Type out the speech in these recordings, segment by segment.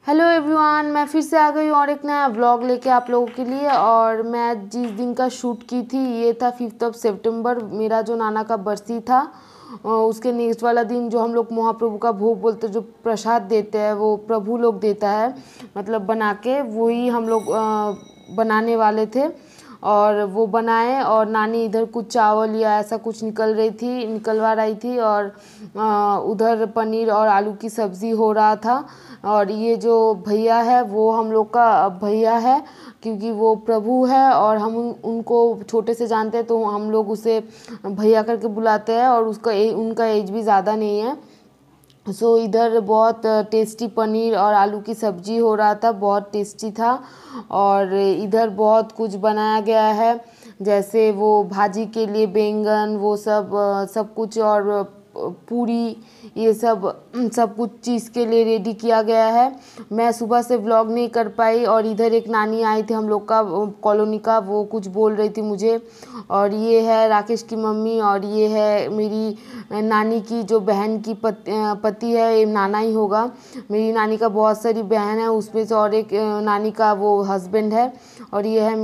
Hello everyone, मैं फिर से आ गई हूँ और एक नया व्लॉग लेके आप लोगों के लिए। और मैं जिस दिन का शूट की थी ये था 5 सितंबर, मेरा जो नाना का बरसी था। उसके नेक्स्ट वाला दिन जो हम लोग महाप्रभु का भोग बोलते, जो प्रसाद देते हैं वो प्रभु लोग देता है, मतलब बना के वही हम लोग बनाने वाले थे। और वो बनाए और नानी इधर कुछ चावल या ऐसा कुछ निकलवा रही थी। और उधर पनीर और आलू की सब्ज़ी हो रहा था। और ये जो भैया है वो हम लोग का भैया है, क्योंकि वो प्रभु है और हम उनको छोटे से जानते हैं तो हम लोग उसे भैया करके बुलाते हैं। और उनका एज भी ज़्यादा नहीं है। इधर बहुत टेस्टी पनीर और आलू की सब्ज़ी हो रहा था, बहुत टेस्टी था। और इधर बहुत कुछ बनाया गया है, जैसे वो भाजी के लिए बैंगन, वो सब कुछ, और पूरी, ये सब कुछ चीज़ के लिए रेडी किया गया है। मैं सुबह से व्लॉग नहीं कर पाई। और इधर एक नानी आई थी हम लोग का कॉलोनी का, वो कुछ बोल रही थी मुझे। और ये है राकेश की मम्मी, और ये है मेरी नानी की जो बहन की पति है, ये नाना ही होगा। मेरी नानी का बहुत सारी बहन है, उसमें से और एक नानी का वो हस्बैंड है। और ये है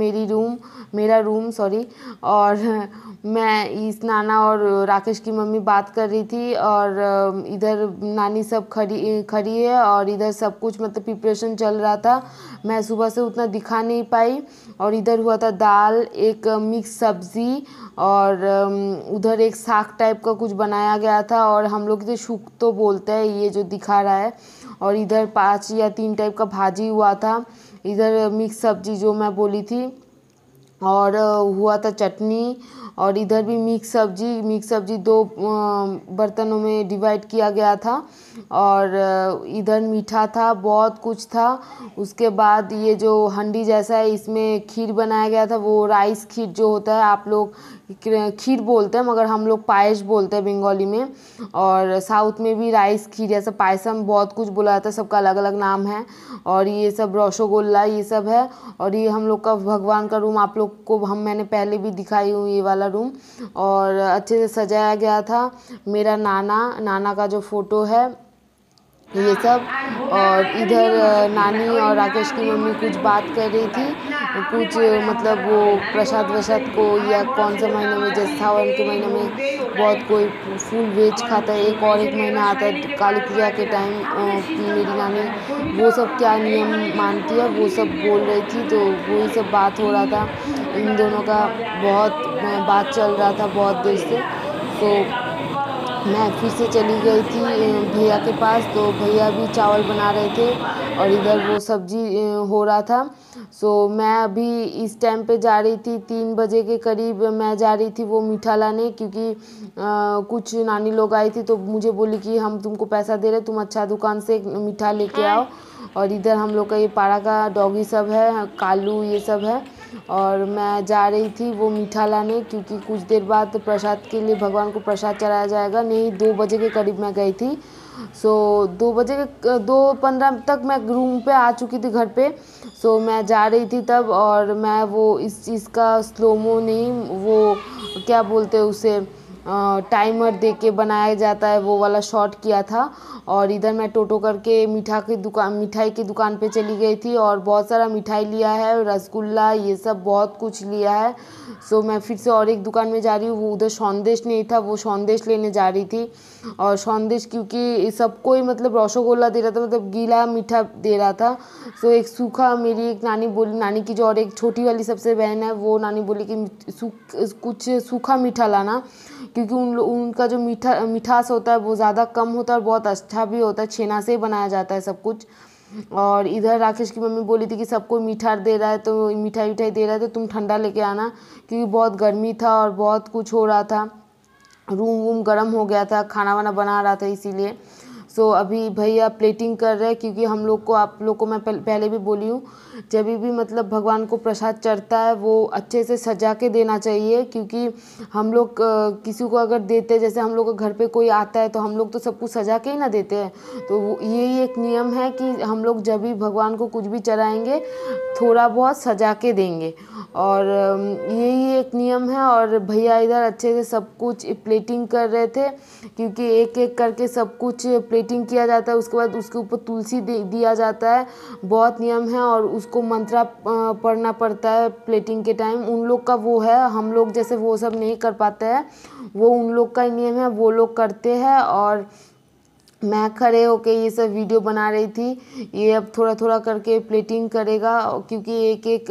मेरा रूम सॉरी। और मैं इस नाना और राकेश की मम्मी बात कर रही थी। और इधर नानी सब खड़ी है, और इधर सब कुछ मतलब प्रिपरेशन चल रहा था। मैं सुबह से उतना दिखा नहीं पाई। और इधर हुआ था दाल, एक मिक्स सब्ज़ी, और उधर एक साग टाइप का कुछ बनाया गया था। और हम लोग इधर शुक तो बोलते हैं ये जो दिखा रहा है। और इधर 5 या 3 टाइप का भाजी हुआ था। इधर मिक्स सब्ज़ी जो मैं बोली थी, और हुआ था चटनी। और इधर भी मिक्स सब्ज़ी 2 बर्तनों में डिवाइड किया गया था। और इधर मीठा था, बहुत कुछ था। उसके बाद ये जो हंडी जैसा है, इसमें खीर बनाया गया था, वो राइस खीर जो होता है, आप लोग खीर बोलते हैं मगर हम लोग पायस बोलते हैं बंगाली में। और साउथ में भी राइस खीर जैसा पायसम बहुत कुछ बोला जाता है, सबका अलग अलग नाम है। और ये सब रसगुल्ला ये सब है। और ये हम लोग का भगवान का रूम, आप लोग को मैंने पहले भी दिखाई हूँ ये वाला रूम। और अच्छे से सजाया गया था। मेरा नाना का जो फ़ोटो है ये सब। और इधर नानी और राकेश की मम्मी कुछ बात कर रही थी, कुछ मतलब वो प्रसाद वसाद को, या कौन सा महीने में, जैसे सावन के महीने में बहुत कोई फुल वेज खाता है, एक महीना आता है काली पूजा के टाइम, मेरी नानी वो सब क्या नियम मानती है वो सब बोल रही थी। तो वही सब बात हो रहा था, इन दोनों का बहुत बात चल रहा था बहुत देर से। तो मैं फिर से चली गई थी भैया के पास, तो भैया भी चावल बना रहे थे और इधर वो सब्जी हो रहा था। मैं अभी इस टाइम पे जा रही थी, 3 बजे के करीब मैं जा रही थी वो मीठा लाने, क्योंकि कुछ नानी लोग आई थी तो मुझे बोली कि हम तुमको पैसा दे रहे, तुम अच्छा दुकान से मीठा लेके आओ। और इधर हम लोग का ये पाड़ा का डॉगी सब है, कालू ये सब है। और मैं जा रही थी वो मीठा लाने, क्योंकि कुछ देर बाद प्रसाद के लिए भगवान को प्रसाद चढ़ाया जाएगा। नहीं, 2 बजे के करीब मैं गई थी। 2:15 तक मैं रूम पे आ चुकी थी घर पे। मैं जा रही थी तब, और मैं वो इस चीज़ का स्लोमो नहीं, वो क्या बोलते हैं उसे, टाइमर दे के बनाया जाता है, वो वाला शॉट किया था। और इधर मैं टोटो करके मिठाई की दुकान पे चली गई थी, और बहुत सारा मिठाई लिया है, रसगुल्ला ये सब बहुत कुछ लिया है। मैं फिर से और एक दुकान में जा रही हूँ, वो उधर संदेश नहीं था, वो संदेश लेने जा रही थी। और संदेश क्योंकि सबको ही मतलब रसगुल्ला दे रहा था, मतलब गीला मीठा दे रहा था। एक सूखा, मेरी एक नानी बोली, नानी की जो और एक छोटी वाली सबसे बहन है, वो नानी बोली कि कुछ सूखा मीठा लाना, क्योंकि उनका जो मिठास होता है वो ज़्यादा कम होता है और बहुत अच्छा भी होता है, छेना से ही बनाया जाता है सब कुछ। और इधर राकेश की मम्मी बोली थी कि सबको मीठा दे रहा है, तो मिठाई दे रहा है तो तुम ठंडा लेके आना, क्योंकि बहुत गर्मी था और बहुत कुछ हो रहा था, रूम वूम गर्म हो गया था, खाना वाना बना रहा था इसीलिए। अभी भैया प्लेटिंग कर रहे हैं, क्योंकि हम लोग को, आप लोग को मैं पहले भी बोली हूँ, जब भी मतलब भगवान को प्रसाद चढ़ता है वो अच्छे से सजा के देना चाहिए। क्योंकि हम लोग किसी को अगर देते, जैसे हम लोग के घर पे कोई आता है तो हम लोग तो सब कुछ सजा के ही ना देते हैं। तो यही एक नियम है कि हम लोग जब भी भगवान को कुछ भी चढ़ाएंगे थोड़ा बहुत सजा के देंगे। और यही एक नियम है। और भैया इधर अच्छे से सब कुछ प्लेटिंग कर रहे थे, क्योंकि एक एक करके सब कुछ प्लेटिंग किया जाता है। उसके बाद उसके ऊपर तुलसी दिया जाता है। बहुत नियम है और उसको मंत्रा पढ़ना पड़ता है प्लेटिंग के टाइम। उन लोग का वो है, हम लोग जैसे वो सब नहीं कर पाते हैं, वो उन लोग का ही नियम है, वो लोग करते हैं। और मैं खड़े होके ये सब वीडियो बना रही थी। ये अब थोड़ा थोड़ा करके प्लेटिंग करेगा, क्योंकि एक एक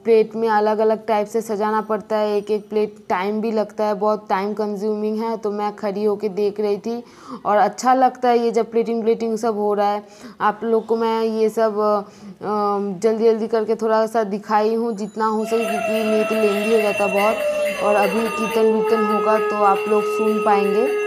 प्लेट में अलग अलग टाइप से सजाना पड़ता है। एक एक प्लेट टाइम भी लगता है, बहुत टाइम कंज्यूमिंग है। तो मैं खड़ी होके देख रही थी और अच्छा लगता है ये जब प्लेटिंग सब हो रहा है। आप लोग को मैं ये सब जल्दी जल्दी करके थोड़ा सा दिखाई हूँ जितना हो सके, क्योंकि नहीं तो लेंदी हो जाता बहुत। और अभी कीर्तन वीर्तन होगा तो आप लोग सुन पाएंगे।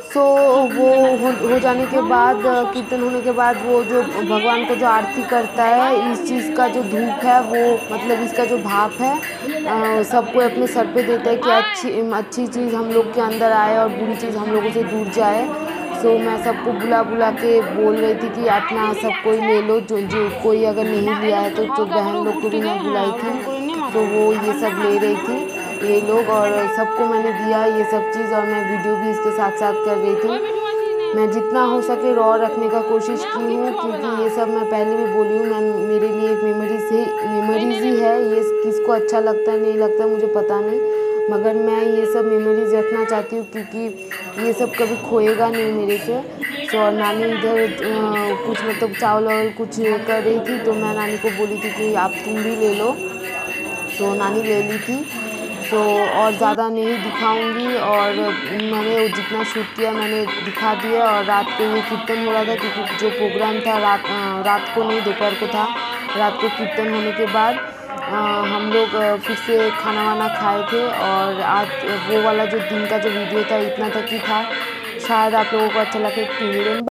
तो वो हो जाने के बाद, कीर्तन होने के बाद, वो जो भगवान को जो आरती करता है, इस चीज़ का जो धूप है, वो मतलब इसका जो भाप है, सबको अपने सर पे देते हैं कि अच्छी चीज़ हम लोग के अंदर आए और बुरी चीज़ हम लोगों से दूर जाए। सो मैं सबको बुला के बोल रही थी कि अपना सब कोई ले लो, जो कोई अगर नहीं लिया है तो जो बहन लोग को भी मैं बुलाई थी, तो वो ये सब ले रही थी ये लोग। और सबको मैंने दिया ये सब चीज़, और मैं वीडियो भी इसके साथ साथ कर रही थी। मैं जितना हो सके रॉ रखने का कोशिश की हूँ, क्योंकि ये सब मैं पहले भी बोली हूँ, मैं मेरे लिए एक मेमोरीज ही है। ये किसको अच्छा लगता है नहीं लगता है मुझे पता नहीं, मगर मैं ये सब मेमोरीज रखना चाहती हूँ, क्योंकि ये सब कभी खोएगा नहीं मेरे से। तो और नानी इधर कुछ मतलब चावल और कुछ कर रही थी, तो मैं नानी को बोली थी कि आप तुम भी ले लो। तो नानी ले ली थी। तो और ज़्यादा नहीं दिखाऊंगी, और मैंने जितना शूट किया मैंने दिखा दिया। और रात को ये कीर्तन हो रहा था, क्योंकि जो प्रोग्राम था रात को नहीं, दोपहर को था। रात को कीर्तन होने के बाद हम लोग फिर से खाना वाना खाए थे। और आज वो वाला जो दिन का जो वीडियो था इतना तक ही था। शायद आप लोगों को अच्छा लगे।